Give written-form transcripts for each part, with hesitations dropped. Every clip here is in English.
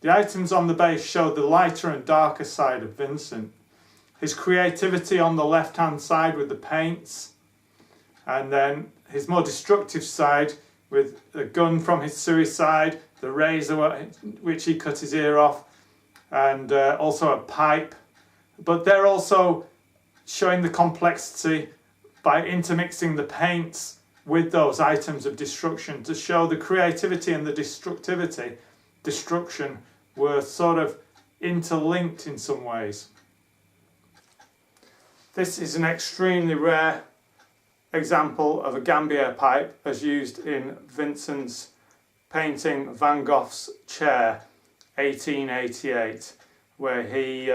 The items on the base show the lighter and darker side of Vincent. His creativity on the left-hand side with the paints, and then his more destructive side with a gun from his suicide, the razor which he cut his ear off, and also a pipe. But they're also showing the complexity by intermixing the paints with those items of destruction to show the creativity and the destruction were sort of interlinked in some ways. This is an extremely rare example of a Gambier pipe as used in Vincent's painting Van Gogh's Chair, 1888, where he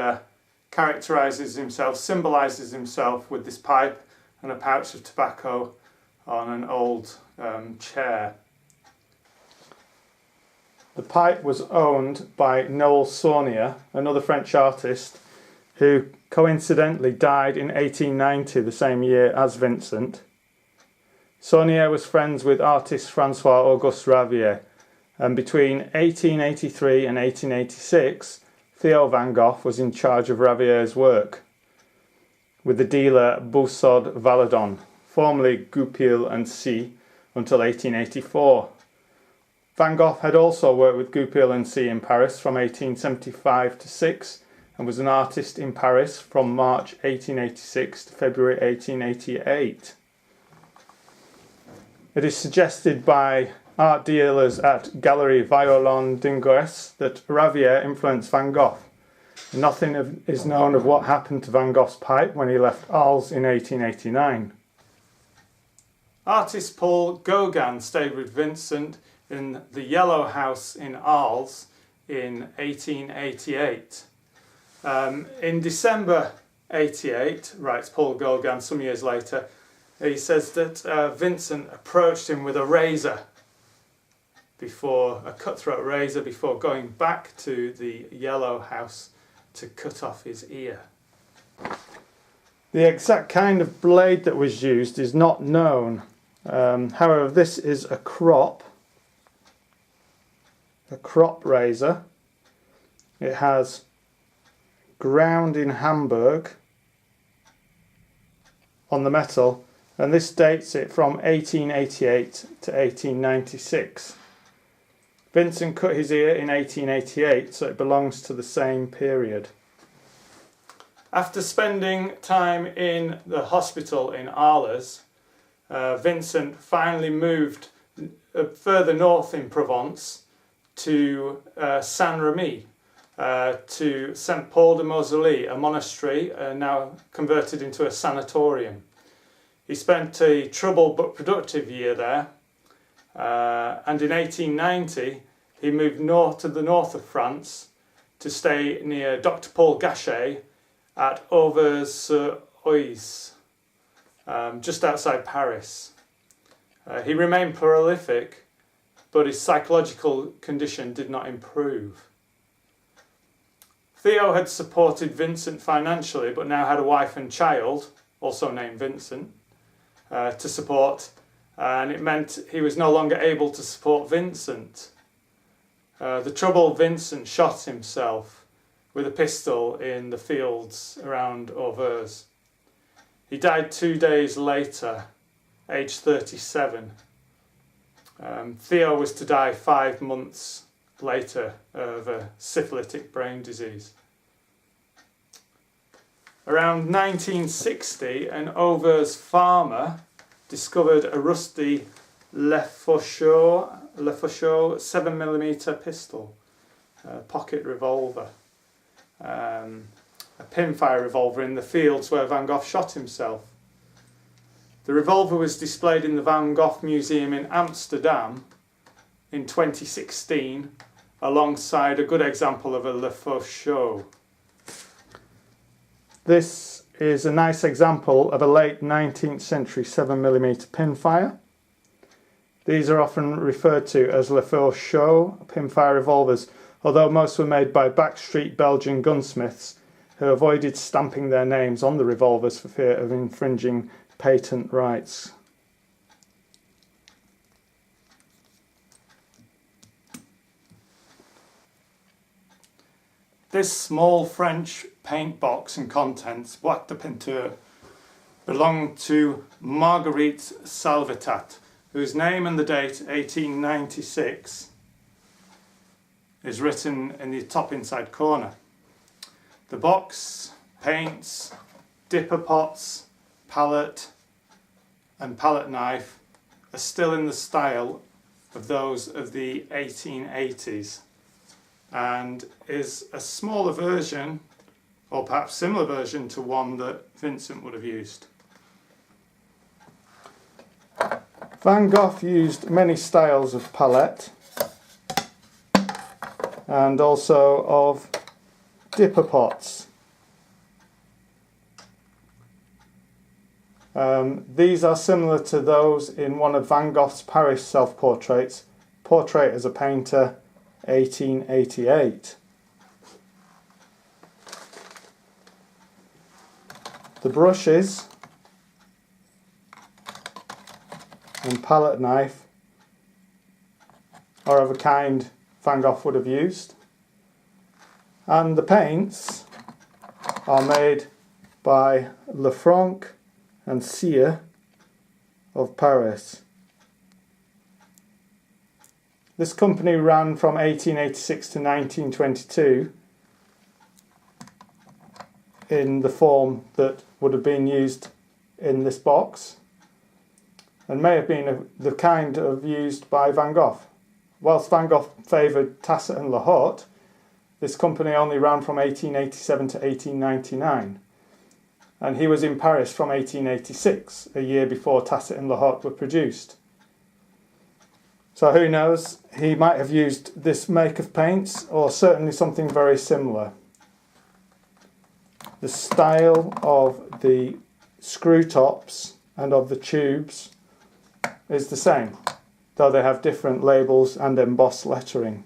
characterises himself, symbolises himself with this pipe and a pouch of tobacco on an old chair. The pipe was owned by Noel Saunier, another French artist, who coincidentally died in 1890, the same year as Vincent. Saunier was friends with artist Francois-Auguste Ravier, and between 1883 and 1886, Theo Van Gogh was in charge of Ravier's work, with the dealer Boussaud Valadon, formerly Goupil and C, until 1884. Van Gogh had also worked with Goupil and C in Paris from 1875 to 6, and was an artist in Paris from March 1886 to February 1888. It is suggested by art dealers at Galerie Violon d'Ingrès that Ravier influenced Van Gogh. Nothing is known of what happened to Van Gogh's pipe when he left Arles in 1889. Artist Paul Gauguin stayed with Vincent in the Yellow House in Arles in 1888. In December 88, writes Paul Gauguin some years later, he says that Vincent approached him with a cutthroat razor, before going back to the Yellow House to cut off his ear. The exact kind of blade that was used is not known. However, this is a crop razor. It has ground in Hamburg on the metal, and this dates it from 1888 to 1896. Vincent cut his ear in 1888, so it belongs to the same period. After spending time in the hospital in Arles, Vincent finally moved further north in Provence to Saint-Remy, to Saint Paul de Mausolée, a monastery now converted into a sanatorium. He spent a troubled but productive year there, and in 1890 he moved to the north of France to stay near Dr. Paul Gachet at Auvers-sur-Oise, just outside Paris. He remained prolific, but his psychological condition did not improve. Theo had supported Vincent financially, but now had a wife and child, also named Vincent, to support, and it meant he was no longer able to support Vincent. The troubled Vincent shot himself with a pistol in the fields around Auvers. He died 2 days later, aged 37. Theo was to die 5 months later of a syphilitic brain disease. Around 1960, an Auvers farmer discovered a rusty Lefaucheux 7mm pistol, a pocket revolver, a pinfire revolver in the fields where Van Gogh shot himself. The revolver was displayed in the Van Gogh Museum in Amsterdam in 2016, alongside a good example of a Lefaucheux. This is a nice example of a late 19th century 7mm pinfire. These are often referred to as Lefaucheux pinfire revolvers, although most were made by backstreet Belgian gunsmiths who avoided stamping their names on the revolvers for fear of infringing patent rights. This small French paint box and contents, boîte de peinture, belonged to Marguerite Salvetat, whose name and the date 1896 is written in the top inside corner. The box, paints, dipper pots, palette and palette knife are still in the style of those of the 1880s and is a smaller version, or perhaps similar version, to one that Vincent would have used. Van Gogh used many styles of palette and also of dipper pots. These are similar to those in one of Van Gogh's Paris self-portraits, Portrait as a Painter, 1888. The brushes and palette knife are of a kind Van Gogh would have used, and the paints are made by Lefaucheux and Cyr of Paris. This company ran from 1886 to 1922 in the form that would have been used in this box, and may have been the kind of used by Van Gogh. Whilst Van Gogh favoured Tasset and Le Haut, this company only ran from 1887 to 1899, and he was in Paris from 1886, a year before Tasset and Le Haut were produced. So who knows, he might have used this make of paints, or certainly something very similar. The style of the screw tops and of the tubes is the same, though they have different labels and embossed lettering.